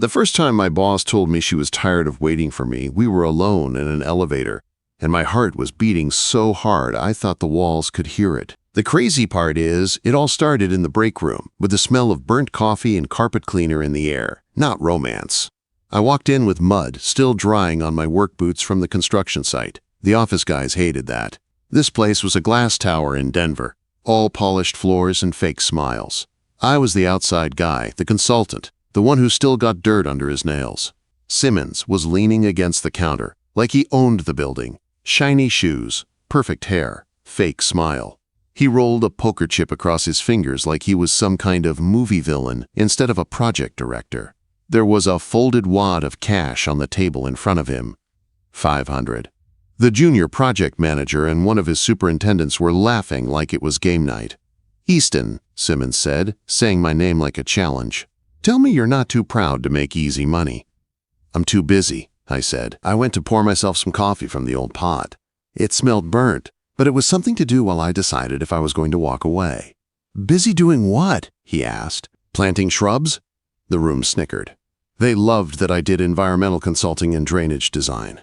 The first time my boss told me she was tired of waiting for me, we were alone in an elevator, and my heart was beating so hard I thought the walls could hear it. The crazy part is, it all started in the break room, with the smell of burnt coffee and carpet cleaner in the air, not romance. I walked in with mud still drying on my work boots from the construction site. The office guys hated that. This place was a glass tower in Denver, all polished floors and fake smiles. I was the outside guy, the consultant, the one who still got dirt under his nails. Simmons was leaning against the counter, like he owned the building. Shiny shoes, perfect hair, fake smile. He rolled a poker chip across his fingers like he was some kind of movie villain instead of a project director. There was a folded wad of cash on the table in front of him. $500. The junior project manager and one of his superintendents were laughing like it was game night. "Easton," Simmons said, saying my name like a challenge. "Tell me you're not too proud to make easy money." "I'm too busy," I said. I went to pour myself some coffee from the old pot. It smelled burnt, but it was something to do while I decided if I was going to walk away. "Busy doing what?" he asked. "Planting shrubs?" The room snickered. They loved that I did environmental consulting and drainage design.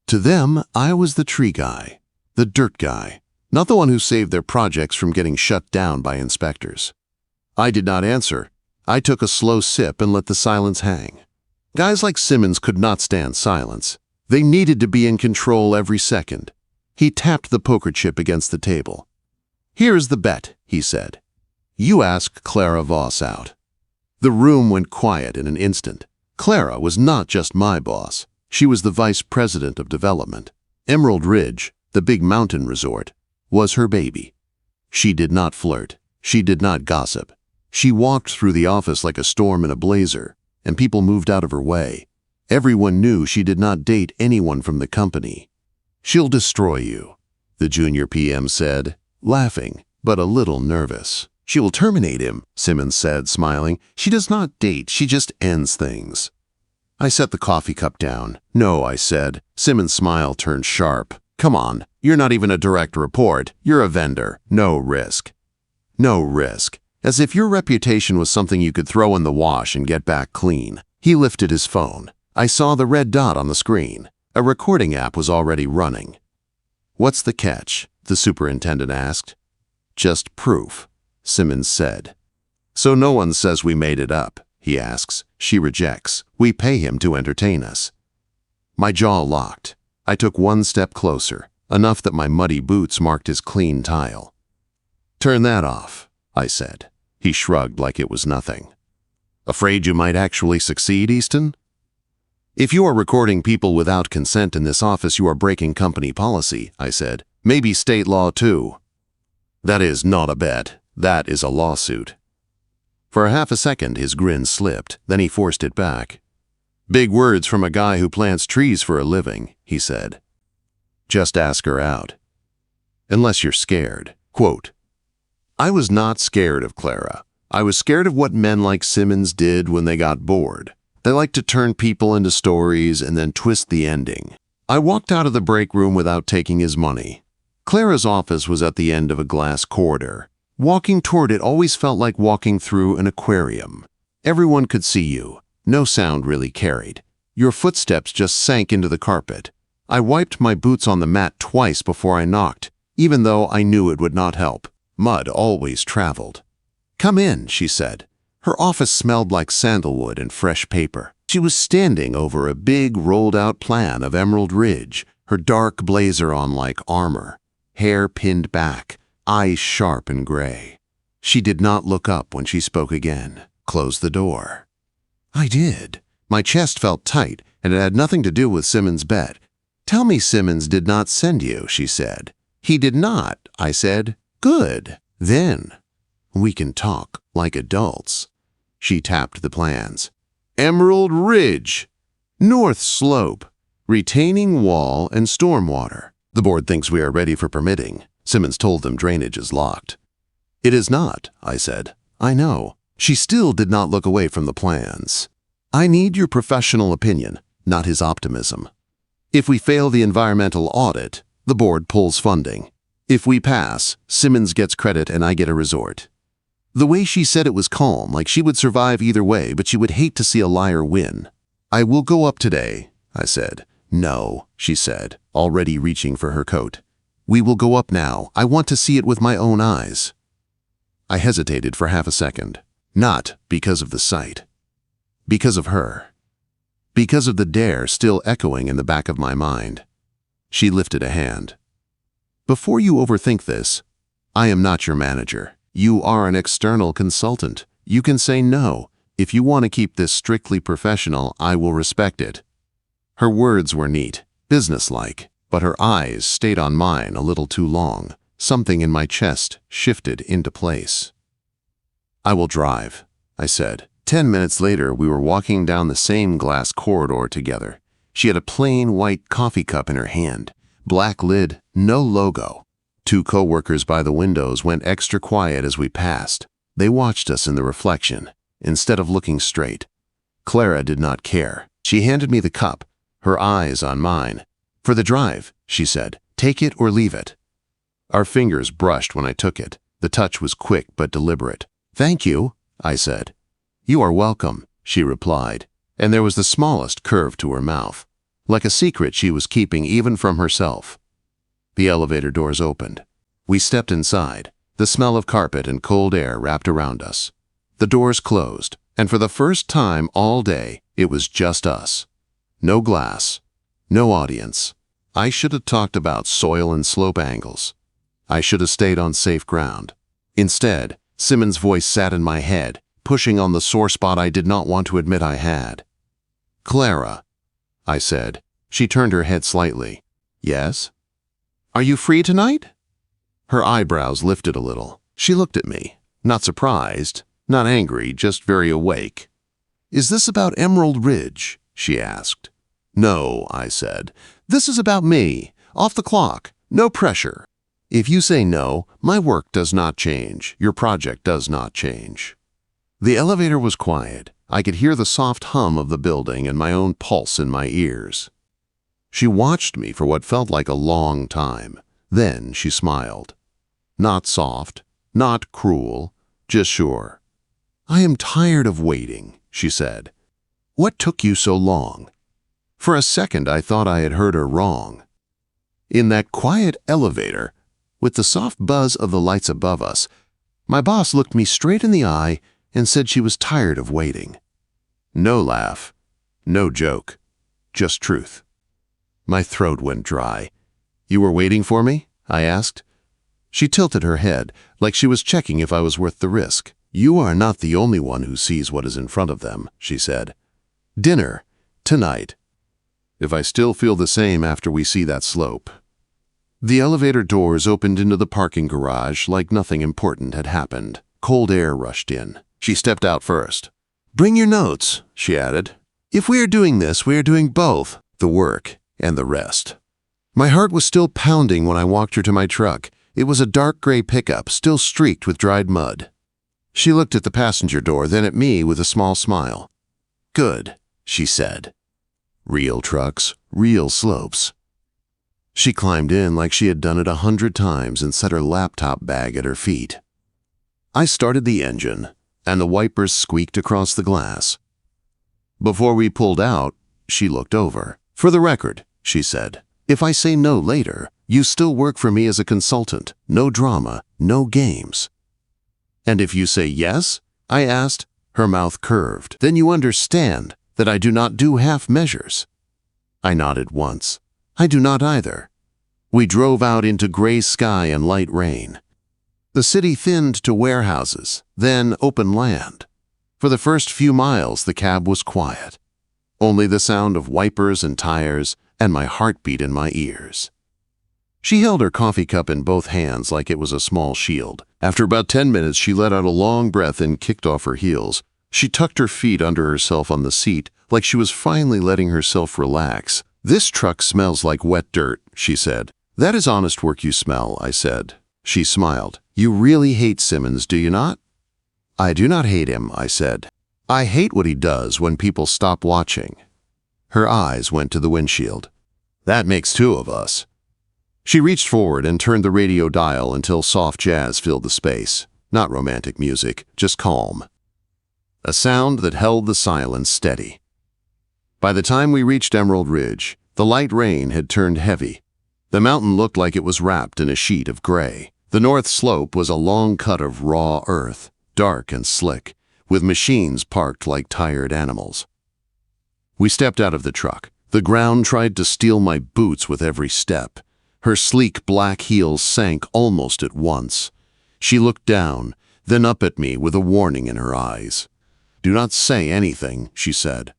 To them, I was the tree guy, the dirt guy, not the one who saved their projects from getting shut down by inspectors. I did not answer. I took a slow sip and let the silence hang. Guys like Simmons could not stand silence. They needed to be in control every second. He tapped the poker chip against the table. "Here's the bet," he said. "You ask Clara Voss out." The room went quiet in an instant. Clara was not just my boss. She was the vice president of development. Emerald Ridge, the big mountain resort, was her baby. She did not flirt. She did not gossip. She walked through the office like a storm in a blazer, and people moved out of her way. Everyone knew she did not date anyone from the company. "She'll destroy you," the junior PM said, laughing, but a little nervous. "She will terminate him," Simmons said, smiling. "She does not date, she just ends things." I set the coffee cup down. "No," I said. Simmons' smile turned sharp. "Come on, you're not even a direct report. You're a vendor. No risk." No risk. As if your reputation was something you could throw in the wash and get back clean. He lifted his phone. I saw the red dot on the screen. A recording app was already running. "What's the catch?" the superintendent asked. "Just proof," Simmons said. "So no one says we made it up," he asks. She rejects. "We pay him to entertain us." My jaw locked. I took one step closer, enough that my muddy boots marked his clean tile. "Turn that off," I said. He shrugged like it was nothing. "Afraid you might actually succeed, Easton?" "If you are recording people without consent in this office, you are breaking company policy," I said. "Maybe state law too." "That is not a bet. That is a lawsuit." For a half a second, his grin slipped, then he forced it back. "Big words from a guy who plants trees for a living," he said. "Just ask her out. Unless you're scared." Quote, I was not scared of Clara. I was scared of what men like Simmons did when they got bored. They liked to turn people into stories and then twist the ending. I walked out of the break room without taking his money. Clara's office was at the end of a glass corridor. Walking toward it always felt like walking through an aquarium. Everyone could see you. No sound really carried. Your footsteps just sank into the carpet. I wiped my boots on the mat twice before I knocked, even though I knew it would not help. Mud always traveled. "Come in," she said. Her office smelled like sandalwood and fresh paper. She was standing over a big rolled-out plan of Emerald Ridge, her dark blazer on like armor, hair pinned back, eyes sharp and gray. She did not look up when she spoke again. "Close the door." I did. My chest felt tight, and it had nothing to do with Simmons' bet. "Tell me Simmons did not send you," she said. "He did not," I said. "Good. Then we can talk like adults." She tapped the plans. "Emerald Ridge, North Slope, retaining wall and stormwater. The board thinks we are ready for permitting." Simmons told them drainage is locked. "It is not," I said. "I know." She still did not look away from the plans. "I need your professional opinion, not his optimism. If we fail the environmental audit, the board pulls funding. If we pass, Simmons gets credit and I get a resort." The way she said it was calm, like she would survive either way, but she would hate to see a liar win. "I will go up today," I said. "No," she said, already reaching for her coat. "We will go up now. I want to see it with my own eyes." I hesitated for half a second. Not because of the sight. Because of her. Because of the dare still echoing in the back of my mind. She lifted a hand. "Before you overthink this, I am not your manager. You are an external consultant. You can say no. If you want to keep this strictly professional, I will respect it." Her words were neat, businesslike, but her eyes stayed on mine a little too long. Something in my chest shifted into place. "I will drive," I said. 10 minutes later, we were walking down the same glass corridor together. She had a plain white coffee cup in her hand, black lid, no logo. 2 co-workers by the windows went extra quiet as we passed. They watched us in the reflection, instead of looking straight. Clara did not care. She handed me the cup, her eyes on mine. "For the drive," she said. "Take it or leave it." Our fingers brushed when I took it. The touch was quick but deliberate. "Thank you," I said. "You are welcome," she replied, and there was the smallest curve to her mouth, like a secret she was keeping even from herself. The elevator doors opened. We stepped inside, the smell of carpet and cold air wrapped around us. The doors closed, and for the first time all day, it was just us. No glass, no audience. I should have talked about soil and slope angles. I should have stayed on safe ground. Instead, Simmons' voice sat in my head, pushing on the sore spot I did not want to admit I had. "Clara," I said. She turned her head slightly. "Yes?" "Are you free tonight?" Her eyebrows lifted a little. She looked at me, not surprised, not angry, just very awake. "Is this about Emerald Ridge?" she asked. "No," I said. "This is about me. Off the clock. No pressure. If you say no, my work does not change. Your project does not change." The elevator was quiet. I could hear the soft hum of the building and my own pulse in my ears. She watched me for what felt like a long time. Then she smiled. Not soft, not cruel, just sure. "I am tired of waiting," she said. "What took you so long?" For a second, I thought I had heard her wrong. In that quiet elevator, with the soft buzz of the lights above us, my boss looked me straight in the eye and said she was tired of waiting. No laugh, no joke, just truth. My throat went dry. "You were waiting for me?" I asked. She tilted her head, like she was checking if I was worth the risk. "You are not the only one who sees what is in front of them," she said. "Dinner, tonight. If I still feel the same after we see that slope." The elevator doors opened into the parking garage like nothing important had happened. Cold air rushed in. She stepped out first. "Bring your notes," she added. "If we are doing this, we are doing both, the work and the rest." My heart was still pounding when I walked her to my truck. It was a dark gray pickup, still streaked with dried mud. She looked at the passenger door, then at me with a small smile. "Good," she said. "Real trucks, real slopes." She climbed in like she had done it 100 times and set her laptop bag at her feet. I started the engine, and the wipers squeaked across the glass. Before we pulled out, she looked over. "For the record," she said, "if I say no later, you still work for me as a consultant. No drama, no games." "And if you say yes?" I asked. Her mouth curved. "Then you understand that I do not do half measures." I nodded once. "I do not either." We drove out into gray sky and light rain. The city thinned to warehouses, then open land. For the first few miles, the cab was quiet. Only the sound of wipers and tires and my heartbeat in my ears. She held her coffee cup in both hands like it was a small shield. After about 10 minutes, she let out a long breath and kicked off her heels. She tucked her feet under herself on the seat like she was finally letting herself relax. "This truck smells like wet dirt," she said. "That is honest work you smell," I said. She smiled. "You really hate Simmons, do you not?" "I do not hate him," I said. "I hate what he does when people stop watching." Her eyes went to the windshield. "That makes 2 of us." She reached forward and turned the radio dial until soft jazz filled the space. Not romantic music, just calm. A sound that held the silence steady. By the time we reached Emerald Ridge, the light rain had turned heavy. The mountain looked like it was wrapped in a sheet of gray. The north slope was a long cut of raw earth, dark and slick, with machines parked like tired animals. We stepped out of the truck. The ground tried to steal my boots with every step. Her sleek black heels sank almost at once. She looked down, then up at me with a warning in her eyes. "Do not say anything," she said.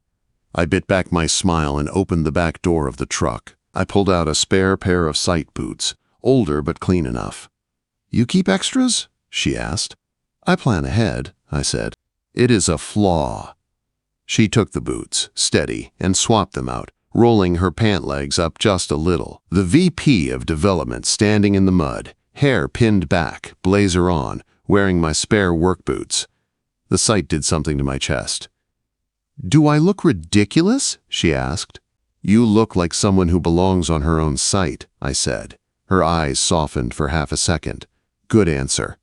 I bit back my smile and opened the back door of the truck. I pulled out a spare pair of sight boots, older but clean enough. "You keep extras?" she asked. "I plan ahead," I said. "It is a flaw." She took the boots, steady, and swapped them out, rolling her pant legs up just a little. The VP of development standing in the mud, hair pinned back, blazer on, wearing my spare work boots. The sight did something to my chest. "Do I look ridiculous?" she asked. "You look like someone who belongs on her own site," I said. Her eyes softened for half a second. "Good answer."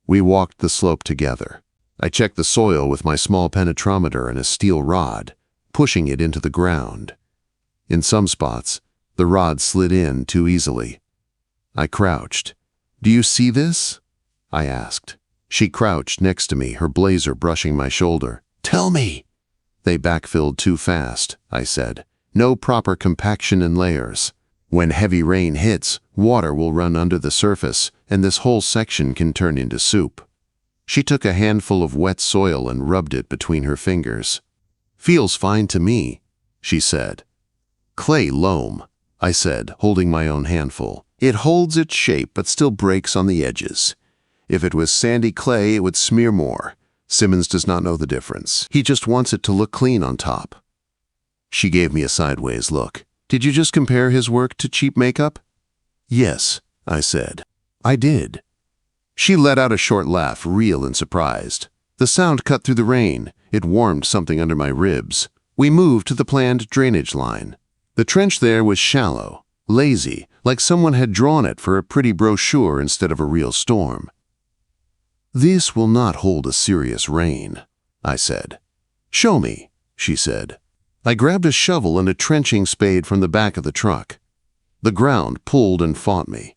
We walked the slope together. I checked the soil with my small penetrometer and a steel rod, pushing it into the ground. In some spots, the rod slid in too easily. I crouched. "Do you see this?" I asked. She crouched next to me, her blazer brushing my shoulder. "Tell me." "They backfilled too fast," I said. "No proper compaction in layers. When heavy rain hits, water will run under the surface, and this whole section can turn into soup." She took a handful of wet soil and rubbed it between her fingers. "Feels fine to me," she said. "Clay loam," I said, holding my own handful. "It holds its shape but still breaks on the edges. If it was sandy clay, it would smear more. Simmons does not know the difference. He just wants it to look clean on top." She gave me a sideways look. "Did you just compare his work to cheap makeup?" "Yes," I said. "I did." She let out a short laugh, real and surprised. The sound cut through the rain. It warmed something under my ribs. We moved to the planned drainage line. The trench there was shallow, lazy, like someone had drawn it for a pretty brochure instead of a real storm. "This will not hold a serious rain," I said. "Show me," she said. I grabbed a shovel and a trenching spade from the back of the truck. The ground pulled and fought me.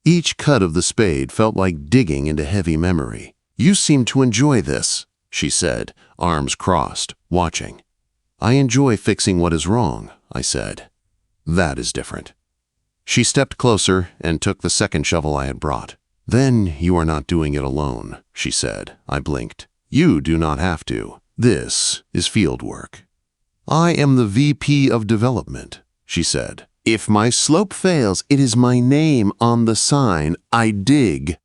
Each cut of the spade felt like digging into heavy memory. "You seem to enjoy this," she said, arms crossed, watching. "I enjoy fixing what is wrong," I said. "That is different." She stepped closer and took the second shovel I had brought. "Then you are not doing it alone," she said. I blinked. "You do not have to. This is field work." "I am the VP of development," she said. "If my slope fails, it is my name on the sign. I dig."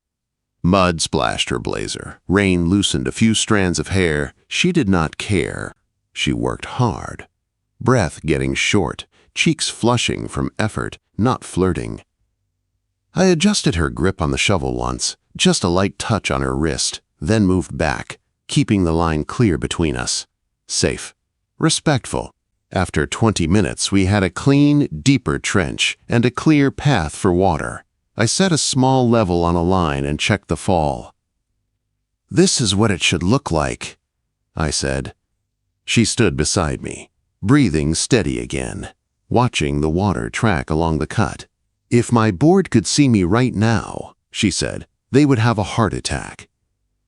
Mud splashed her blazer. Rain loosened a few strands of hair. She did not care. She worked hard. Breath getting short, cheeks flushing from effort, not flirting. I adjusted her grip on the shovel once, just a light touch on her wrist, then moved back, keeping the line clear between us. Safe. Respectful. After 20 minutes, we had a clean, deeper trench and a clear path for water. I set a small level on a line and checked the fall. "This is what it should look like," I said. She stood beside me, breathing steady again, watching the water track along the cut. "If my board could see me right now," she said, "they would have a heart attack."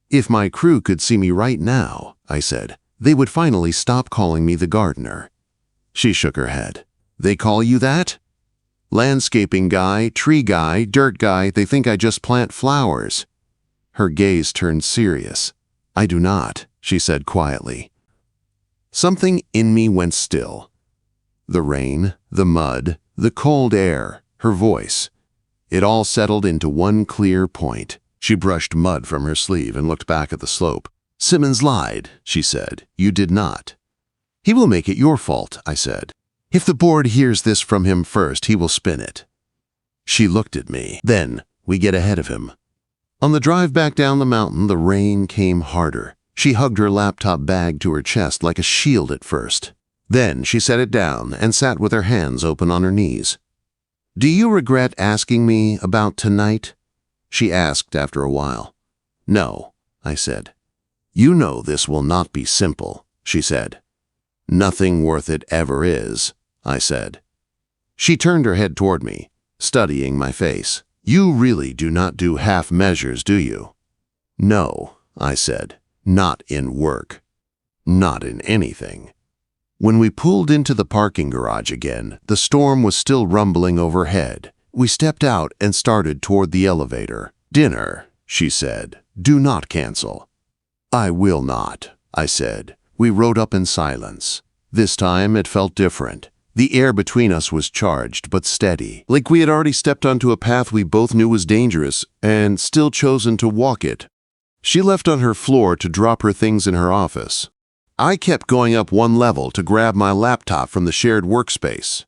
"If my crew could see me right now," I said, "they would finally stop calling me the gardener." She shook her head. "They call you that?" "Landscaping guy, tree guy, dirt guy, they think I just plant flowers." Her gaze turned serious. "I do not," she said quietly. Something in me went still. The rain, the mud, the cold air, her voice. It all settled into one clear point. She brushed mud from her sleeve and looked back at the slope. "Simmons lied," she said. "You did not." "He will make it your fault," I said. "If the board hears this from him first, he will spin it." She looked at me. "Then we get ahead of him." On the drive back down the mountain, the rain came harder. She hugged her laptop bag to her chest like a shield at first. Then she set it down and sat with her hands open on her knees. "Do you regret asking me about tonight?" she asked after a while. "No," I said. "You know this will not be simple," she said. "Nothing worth it ever is," I said. She turned her head toward me, studying my face. "You really do not do half measures, do you?" "No," I said. "Not in work. Not in anything." When we pulled into the parking garage again, the storm was still rumbling overhead. We stepped out and started toward the elevator. "Dinner," she said. "Do not cancel." "I will not," I said. We rode up in silence. This time it felt different. The air between us was charged but steady, like we had already stepped onto a path we both knew was dangerous and still chosen to walk it. She left on her floor to drop her things in her office. I kept going up one level to grab my laptop from the shared workspace.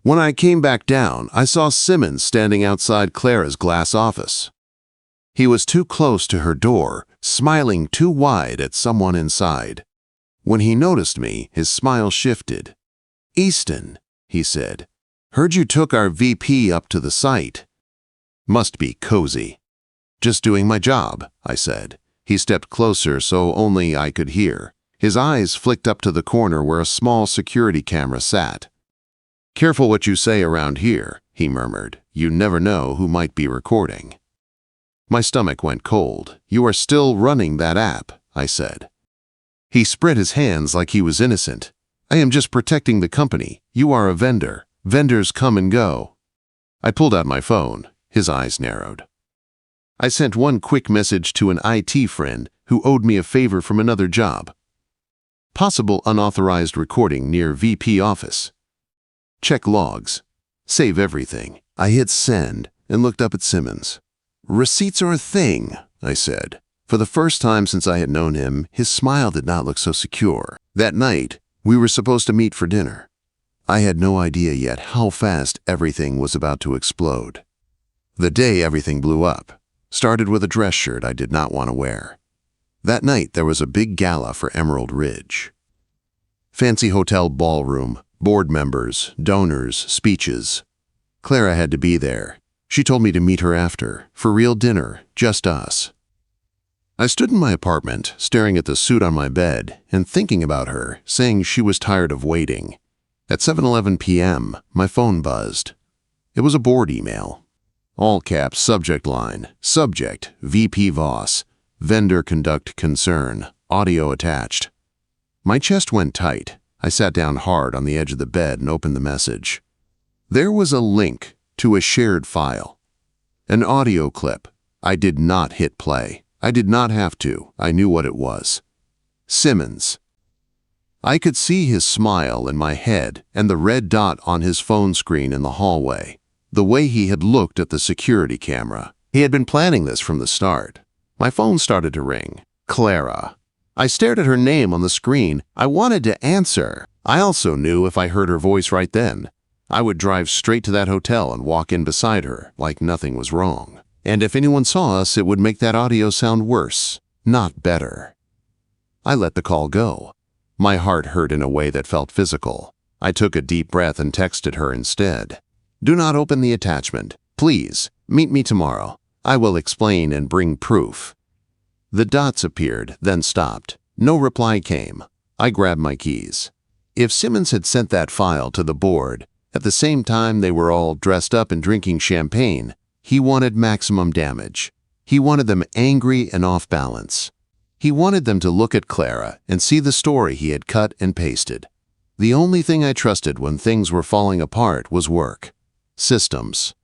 When I came back down, I saw Simmons standing outside Clara's glass office. He was too close to her door, smiling too wide at someone inside. When he noticed me, his smile shifted. "Easton," he said, "heard you took our VP up to the site." "Must be cozy." "Just doing my job," I said. He stepped closer so only I could hear. His eyes flicked up to the corner where a small security camera sat. "Careful what you say around here," he murmured. "You never know who might be recording." My stomach went cold. "You are still running that app," I said. He spread his hands like he was innocent. "I am just protecting the company. You are a vendor. Vendors come and go." I pulled out my phone. His eyes narrowed. I sent one quick message to an IT friend who owed me a favor from another job. Possible unauthorized recording near VP office. Check logs. Save everything. I hit send and looked up at Simmons. "Receipts are a thing," I said. For the first time since I had known him, his smile did not look so secure. That night, we were supposed to meet for dinner. I had no idea yet how fast everything was about to explode. The day everything blew up started with a dress shirt I did not want to wear. That night, there was a big gala for Emerald Ridge. Fancy hotel ballroom, board members, donors, speeches. Clara had to be there. She told me to meet her after, for real dinner, just us. I stood in my apartment, staring at the suit on my bed and thinking about her, saying she was tired of waiting. At 7:11 p.m., my phone buzzed. It was a board email. All caps subject line, subject, VP Voss, vendor conduct concern, audio attached. My chest went tight. I sat down hard on the edge of the bed and opened the message. There was a link to a shared file. An audio clip. I did not hit play. I did not have to. I knew what it was. Simmons. I could see his smile in my head and the red dot on his phone screen in the hallway. The way he had looked at the security camera. He had been planning this from the start. My phone started to ring. Clara. I stared at her name on the screen. I wanted to answer. I also knew if I heard her voice right then, I would drive straight to that hotel and walk in beside her like nothing was wrong. And if anyone saw us, it would make that audio sound worse, not better. I let the call go. My heart hurt in a way that felt physical. I took a deep breath and texted her instead. "Do not open the attachment. Please, meet me tomorrow. I will explain and bring proof." The dots appeared, then stopped. No reply came. I grabbed my keys. If Simmons had sent that file to the board, at the same time they were all dressed up and drinking champagne, he wanted maximum damage. He wanted them angry and off balance. He wanted them to look at Clara and see the story he had cut and pasted. The only thing I trusted when things were falling apart was work. Systems.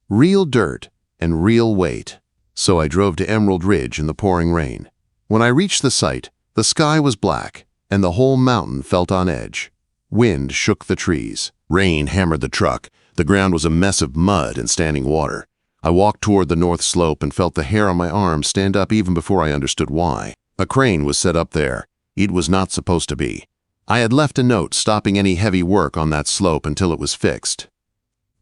Real dirt and real weight. So I drove to Emerald Ridge in the pouring rain. When I reached the site, the sky was black and the whole mountain felt on edge. Wind shook the trees. Rain hammered the truck. The ground was a mess of mud and standing water. I walked toward the north slope and felt the hair on my arm stand up even before I understood why. A crane was set up there. It was not supposed to be. I had left a note stopping any heavy work on that slope until it was fixed.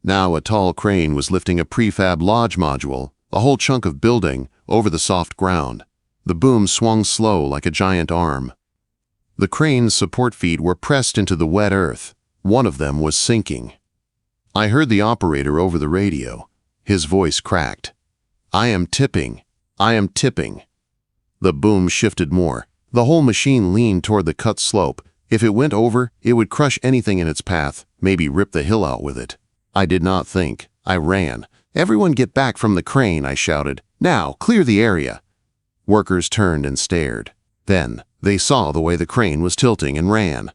Now a tall crane was lifting a prefab lodge module, a whole chunk of building, over the soft ground. The boom swung slow like a giant arm. The crane's support feet were pressed into the wet earth. One of them was sinking. I heard the operator over the radio. His voice cracked. "I am tipping. I am tipping." The boom shifted more. The whole machine leaned toward the cut slope. If it went over, it would crush anything in its path, maybe rip the hill out with it. I did not think. I ran. "Everyone get back from the crane," I shouted. "Now, clear the area." Workers turned and stared. Then, they saw the way the crane was tilting and ran.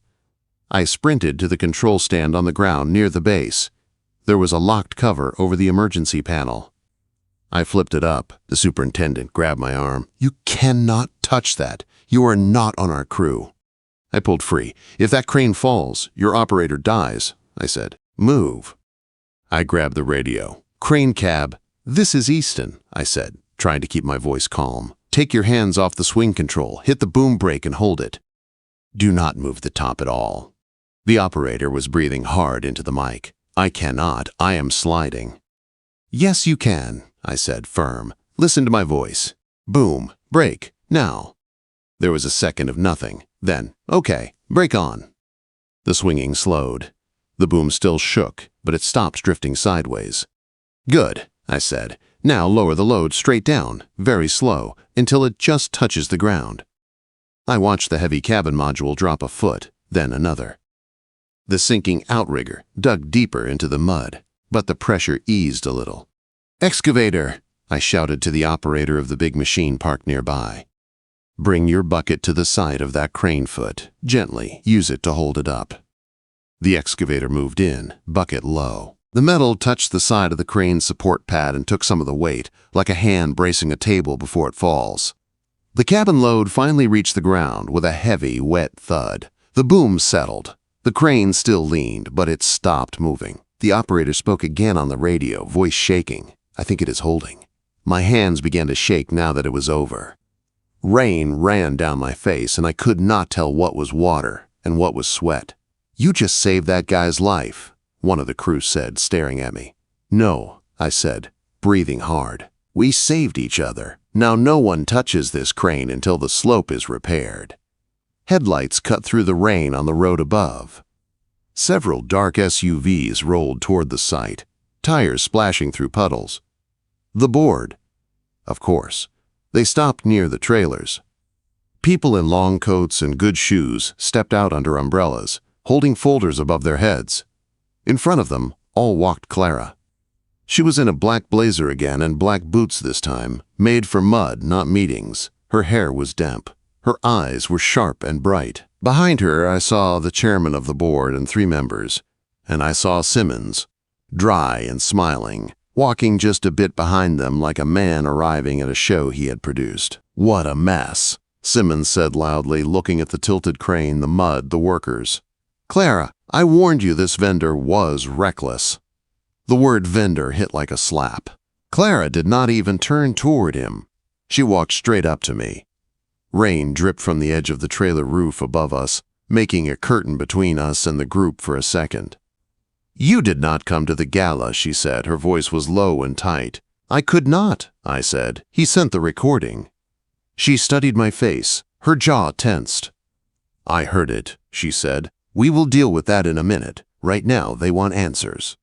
I sprinted to the control stand on the ground near the base. There was a locked cover over the emergency panel. I flipped it up. The superintendent grabbed my arm. "You cannot touch that. You are not on our crew." I pulled free. "If that crane falls, your operator dies," I said. "Move." I grabbed the radio. "Crane cab, this is Easton," I said, trying to keep my voice calm. "Take your hands off the swing control. Hit the boom brake and hold it. Do not move the top at all." The operator was breathing hard into the mic. "I cannot. I am sliding." "Yes, you can," I said, firm. "Listen to my voice. Boom, brake, now." There was a second of nothing. Then, "Okay, brake on." The swinging slowed. The boom still shook, but it stopped drifting sideways. "Good," I said. "Now lower the load straight down, very slow, until it just touches the ground." I watched the heavy cabin module drop a foot, then another. The sinking outrigger dug deeper into the mud, but the pressure eased a little. "Excavator," I shouted to the operator of the big machine parked nearby. "Bring your bucket to the side of that crane foot. Gently, use it to hold it up." The excavator moved in, bucket low. The metal touched the side of the crane's support pad and took some of the weight, like a hand bracing a table before it falls. The cabin load finally reached the ground with a heavy, wet thud. The boom settled. The crane still leaned, but it stopped moving. The operator spoke again on the radio, voice shaking. "I think it is holding." My hands began to shake now that it was over. Rain ran down my face, and I could not tell what was water and what was sweat. "You just saved that guy's life," one of the crew said, staring at me. "No," I said, breathing hard. "We saved each other. Now no one touches this crane until the slope is repaired." Headlights cut through the rain on the road above. Several dark SUVs rolled toward the site, tires splashing through puddles. The board. Of course. They stopped near the trailers. People in long coats and good shoes stepped out under umbrellas, holding folders above their heads. In front of them, all walked Clara. She was in a black blazer again and black boots this time, made for mud, not meetings. Her hair was damp. Her eyes were sharp and bright. Behind her, I saw the chairman of the board and 3 members, and I saw Simmons, dry and smiling, walking just a bit behind them like a man arriving at a show he had produced. "What a mess," Simmons said loudly, looking at the tilted crane, the mud, the workers. "Clara, I warned you this vendor was reckless." The word vendor hit like a slap. Clara did not even turn toward him. She walked straight up to me. Rain dripped from the edge of the trailer roof above us, making a curtain between us and the group for a second. "You did not come to the gala," she said. Her voice was low and tight. "I could not," I said. "He sent the recording." She studied my face. Her jaw tensed. "I heard it," she said. "We will deal with that in a minute. Right now, they want answers."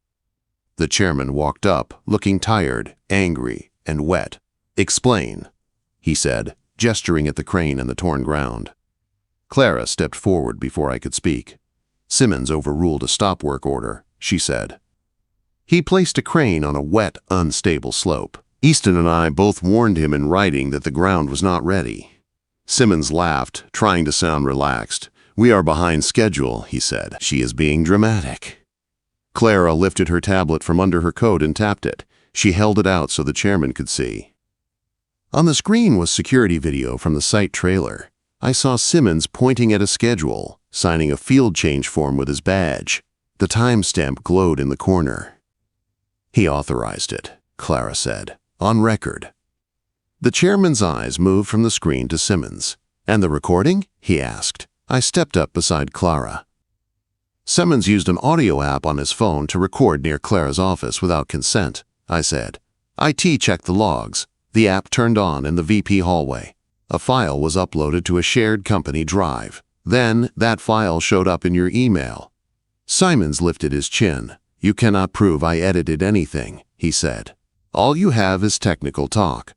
The chairman walked up, looking tired, angry, and wet. "Explain," he said, gesturing at the crane and the torn ground. Clara stepped forward before I could speak. "Simmons overruled a stop work order," she said. "He placed a crane on a wet, unstable slope. Easton and I both warned him in writing that the ground was not ready." Simmons laughed, trying to sound relaxed. "We are behind schedule," he said. "She is being dramatic." Clara lifted her tablet from under her coat and tapped it. She held it out so the chairman could see. On the screen was security video from the site trailer. I saw Simmons pointing at a schedule, signing a field change form with his badge. The timestamp glowed in the corner. "He authorized it," Clara said, "on record." The chairman's eyes moved from the screen to Simmons. "And the recording?" he asked. I stepped up beside Clara. Simmons used an audio app on his phone to record near Clara's office without consent, I said. IT checked the logs. The app turned on in the VP hallway. A file was uploaded to a shared company drive. Then that file showed up in your email. Simons lifted his chin. "You cannot prove I edited anything," he said. "All you have is technical talk."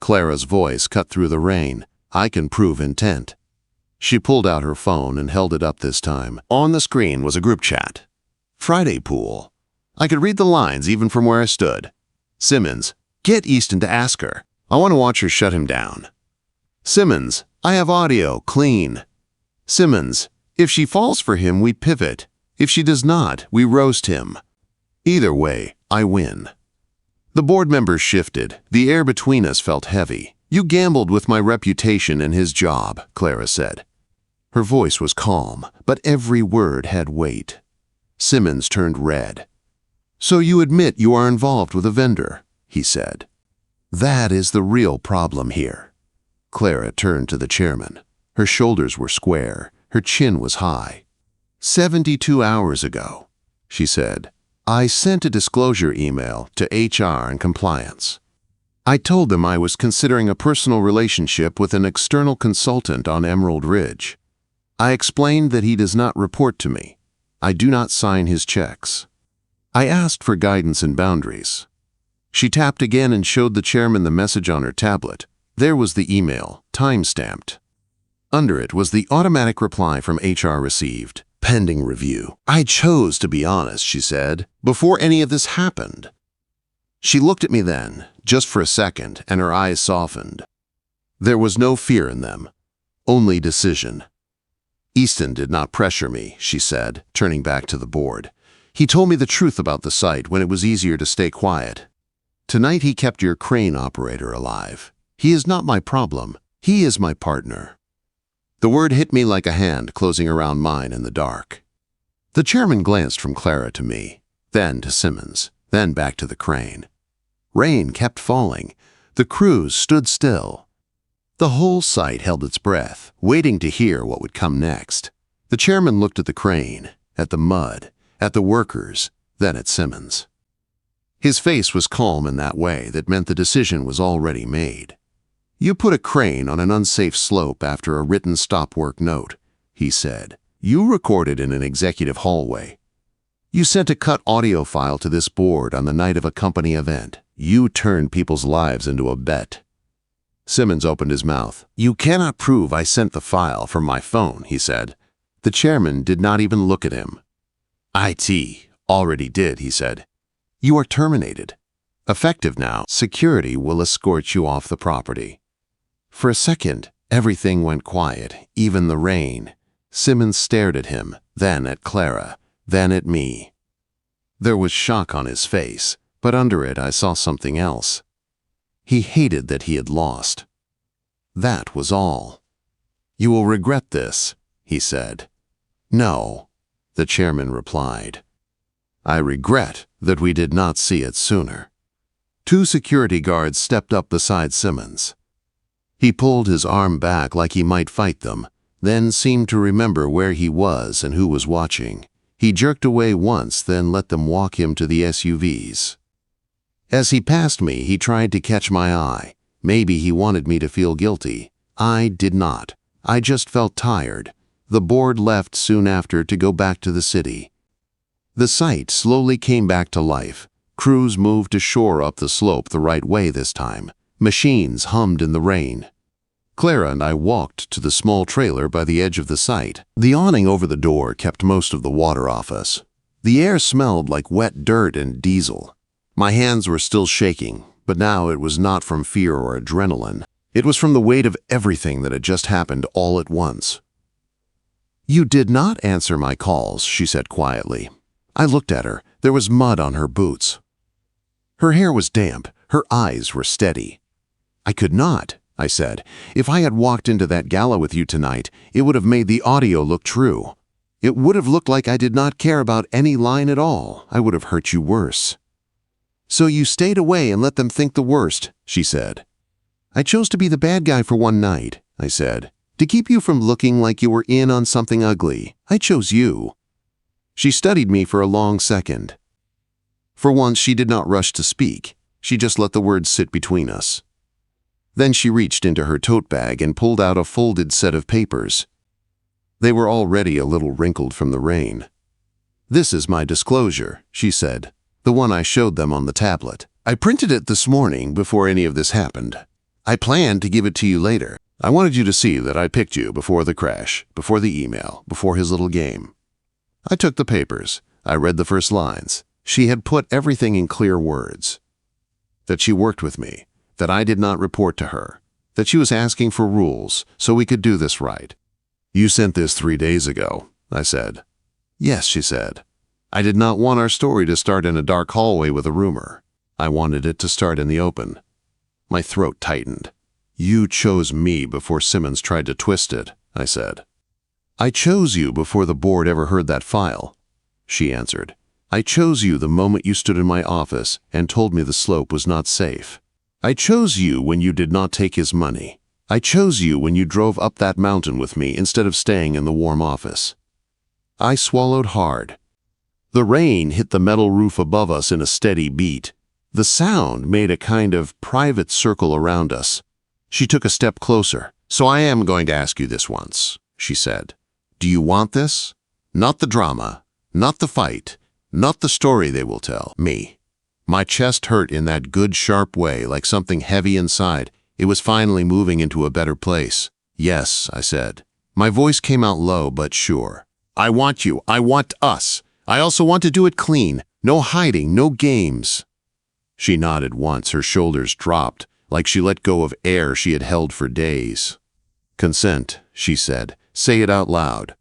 Clara's voice cut through the rain. "I can prove intent." She pulled out her phone and held it up this time. On the screen was a group chat. "Friday pool." I could read the lines even from where I stood. Simmons, "Get Easton to ask her. I want to watch her shut him down." Simmons, "I have audio, clean." Simmons, "If she falls for him, we pivot. If she does not, we roast him. Either way, I win." The board members shifted. The air between us felt heavy. "You gambled with my reputation and his job," Clara said. Her voice was calm, but every word had weight. Simmons turned red. "So you admit you are involved with a vendor," he said. "That is the real problem here." Clara turned to the chairman. Her shoulders were square. Her chin was high. 72 hours ago," she said, "I sent a disclosure email to HR and compliance. I told them I was considering a personal relationship with an external consultant on Emerald Ridge. I explained that he does not report to me. I do not sign his checks. I asked for guidance and boundaries." She tapped again and showed the chairman the message on her tablet. There was the email, time-stamped. Under it was the automatic reply from HR received. "Pending review." "I chose to be honest," she said, "before any of this happened." She looked at me then, just for a second, and her eyes softened. There was no fear in them, only decision. "Easton did not pressure me," she said, turning back to the board. "He told me the truth about the site when it was easier to stay quiet. Tonight he kept your crane operator alive. He is not my problem. He is my partner." The word hit me like a hand closing around mine in the dark. The chairman glanced from Clara to me, then to Simmons, then back to the crane. Rain kept falling. The crews stood still. The whole site held its breath, waiting to hear what would come next. The chairman looked at the crane, at the mud, at the workers, then at Simmons. His face was calm in that way that meant the decision was already made. "You put a crane on an unsafe slope after a written stop-work note," he said. "You recorded in an executive hallway. You sent a cut audio file to this board on the night of a company event. You turned people's lives into a bet." Simmons opened his mouth. "You cannot prove I sent the file from my phone," he said. The chairman did not even look at him. "IT already did," he said. "You are terminated. Effective now, security will escort you off the property." For a second, everything went quiet, even the rain. Simmons stared at him, then at Clara, then at me. There was shock on his face, but under it I saw something else. He hated that he had lost. That was all. "You will regret this," he said. "No," the chairman replied. "I regret that we did not see it sooner." 2 security guards stepped up beside Simmons. He pulled his arm back like he might fight them, then seemed to remember where he was and who was watching. He jerked away once, then let them walk him to the SUVs. As he passed me, he tried to catch my eye. Maybe he wanted me to feel guilty. I did not. I just felt tired. The board left soon after to go back to the city. The site slowly came back to life. Crews moved to shore up the slope the right way this time. Machines hummed in the rain. Clara and I walked to the small trailer by the edge of the site. The awning over the door kept most of the water off us. The air smelled like wet dirt and diesel. My hands were still shaking, but now it was not from fear or adrenaline. It was from the weight of everything that had just happened all at once. "You did not answer my calls," she said quietly. I looked at her. There was mud on her boots. Her hair was damp. Her eyes were steady. "I could not," I said. "If I had walked into that gala with you tonight, it would have made the audio look true. It would have looked like I did not care about any line at all. I would have hurt you worse." "So you stayed away and let them think the worst," she said. "I chose to be the bad guy for one night," I said, "to keep you from looking like you were in on something ugly. I chose you." She studied me for a long second. For once, she did not rush to speak. She just let the words sit between us. Then she reached into her tote bag and pulled out a folded set of papers. They were already a little wrinkled from the rain. "This is my disclosure," she said, the one I showed them on the tablet. "I printed it this morning before any of this happened. I planned to give it to you later. I wanted you to see that I picked you before the crash, before the email, before his little game. I took the papers. I read the first lines. She had put everything in clear words. That she worked with me, that I did not report to her, that she was asking for rules so we could do this right. You sent this 3 days ago, I said. Yes, she said. I did not want our story to start in a dark hallway with a rumor. I wanted it to start in the open. My throat tightened. You chose me before Simmons tried to twist it, I said. I chose you before the board ever heard that file, she answered. I chose you the moment you stood in my office and told me the slope was not safe. I chose you when you did not take his money. I chose you when you drove up that mountain with me instead of staying in the warm office. I swallowed hard. The rain hit the metal roof above us in a steady beat. The sound made a kind of private circle around us. She took a step closer. So I am going to ask you this once, she said. Do you want this? Not the drama, not the fight, not the story they will tell me. My chest hurt in that good sharp way, like something heavy inside. It was finally moving into a better place. Yes, I said. My voice came out low but sure. I want you. I want us. I also want to do it clean. No hiding, no games. She nodded once. Her shoulders dropped, like she let go of air she had held for days. Consent, she said. Say it out loud.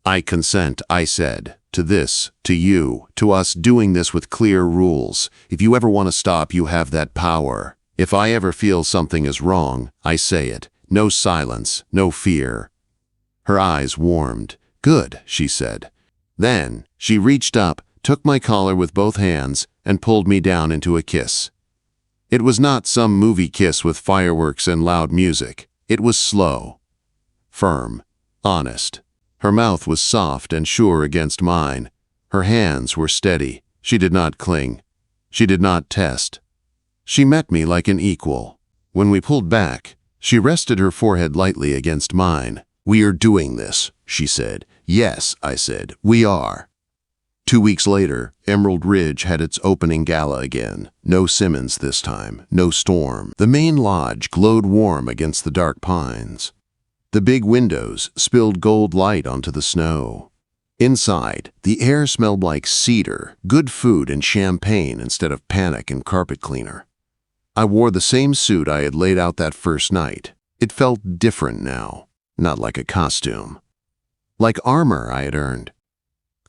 I consent, I said, to this, to you, to us doing this with clear rules. If you ever want to stop, you have that power. If I ever feel something is wrong, I say it. No silence, no fear. Her eyes warmed. Good, she said. Then she reached up, took my collar with both hands, and pulled me down into a kiss. It was not some movie kiss with fireworks and loud music. It was slow, firm, honest. Her mouth was soft and sure against mine. Her hands were steady. She did not cling. She did not test. She met me like an equal. When we pulled back, she rested her forehead lightly against mine. We are doing this, she said. Yes, I said, we are. 2 weeks later, Emerald Ridge had its opening gala again. No Simmons this time, no storm. The main lodge glowed warm against the dark pines. The big windows spilled gold light onto the snow. Inside, the air smelled like cedar, good food and champagne instead of panic and carpet cleaner. I wore the same suit I had laid out that first night. It felt different now, not like a costume. Like armor I had earned.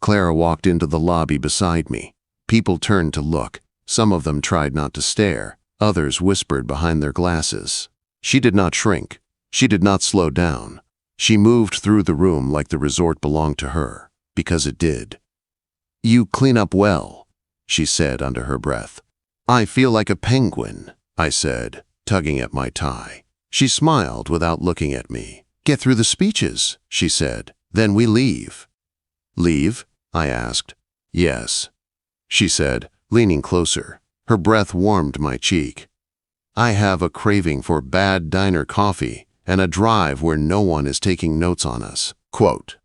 Clara walked into the lobby beside me. People turned to look. Some of them tried not to stare. Others whispered behind their glasses. She did not shrink. She did not slow down. She moved through the room like the resort belonged to her, because it did. You clean up well, she said under her breath. I feel like a penguin, I said, tugging at my tie. She smiled without looking at me. Get through the speeches, she said. Then we leave. Leave? I asked. Yes, she said, leaning closer. Her breath warmed my cheek. I have a craving for bad diner coffee and a drive where no one is taking notes on us. Quote,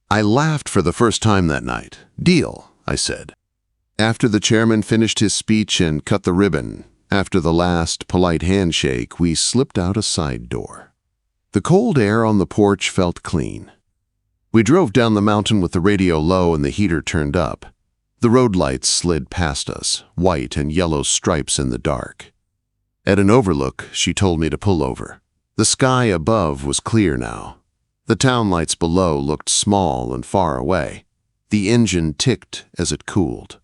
I laughed for the first time that night. Deal, I said. After the chairman finished his speech and cut the ribbon, after the last polite handshake, we slipped out a side door. The cold air on the porch felt clean. We drove down the mountain with the radio low and the heater turned up. The road lights slid past us, white and yellow stripes in the dark. At an overlook, she told me to pull over. The sky above was clear now. The town lights below looked small and far away. The engine ticked as it cooled.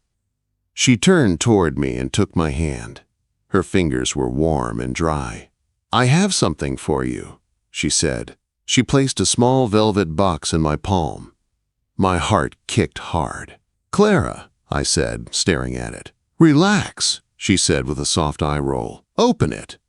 She turned toward me and took my hand. Her fingers were warm and dry. I have something for you, she said. She placed a small velvet box in my palm. My heart kicked hard. Clara, I said, staring at it. Relax, she said with a soft eye roll. Open it.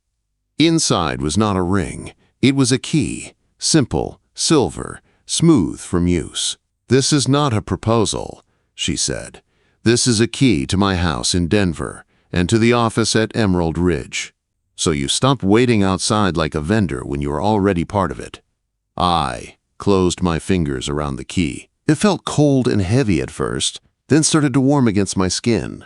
Inside was not a ring. It was a key, simple, silver, smooth from use. This is not a proposal, she said. This is a key to my house in Denver and to the office at Emerald Ridge. So you stop waiting outside like a vendor when you are already part of it. I closed my fingers around the key. It felt cold and heavy at first, then started to warm against my skin.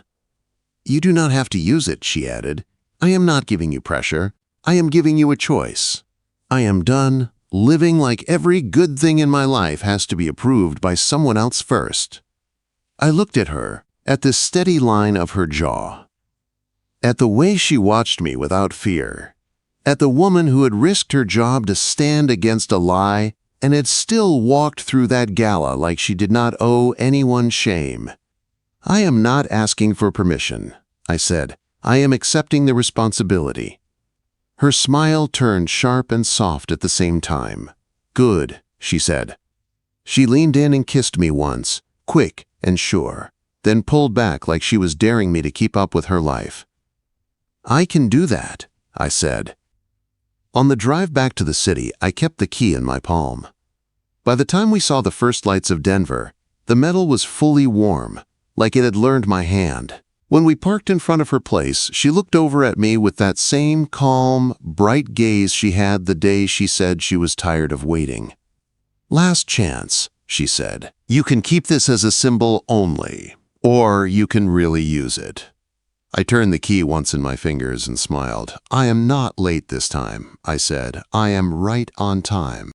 You do not have to use it, she added. I am not giving you pressure. I am giving you a choice. I am done living like every good thing in my life has to be approved by someone else first. I looked at her, at the steady line of her jaw, at the way she watched me without fear, at the woman who had risked her job to stand against a lie and had still walked through that gala like she did not owe anyone shame. I am not asking for permission, I said. I am accepting the responsibility. Her smile turned sharp and soft at the same time. Good, she said. She leaned in and kissed me once, quick and sure, then pulled back like she was daring me to keep up with her life. I can do that, I said. On the drive back to the city, I kept the key in my palm. By the time we saw the first lights of Denver, the metal was fully warm, like it had learned my hand. When we parked in front of her place, she looked over at me with that same calm, bright gaze she had the day she said she was tired of waiting. Last chance, she said. You can keep this as a symbol only, or you can really use it. I turned the key once in my fingers and smiled. I am not late this time, I said. I am right on time.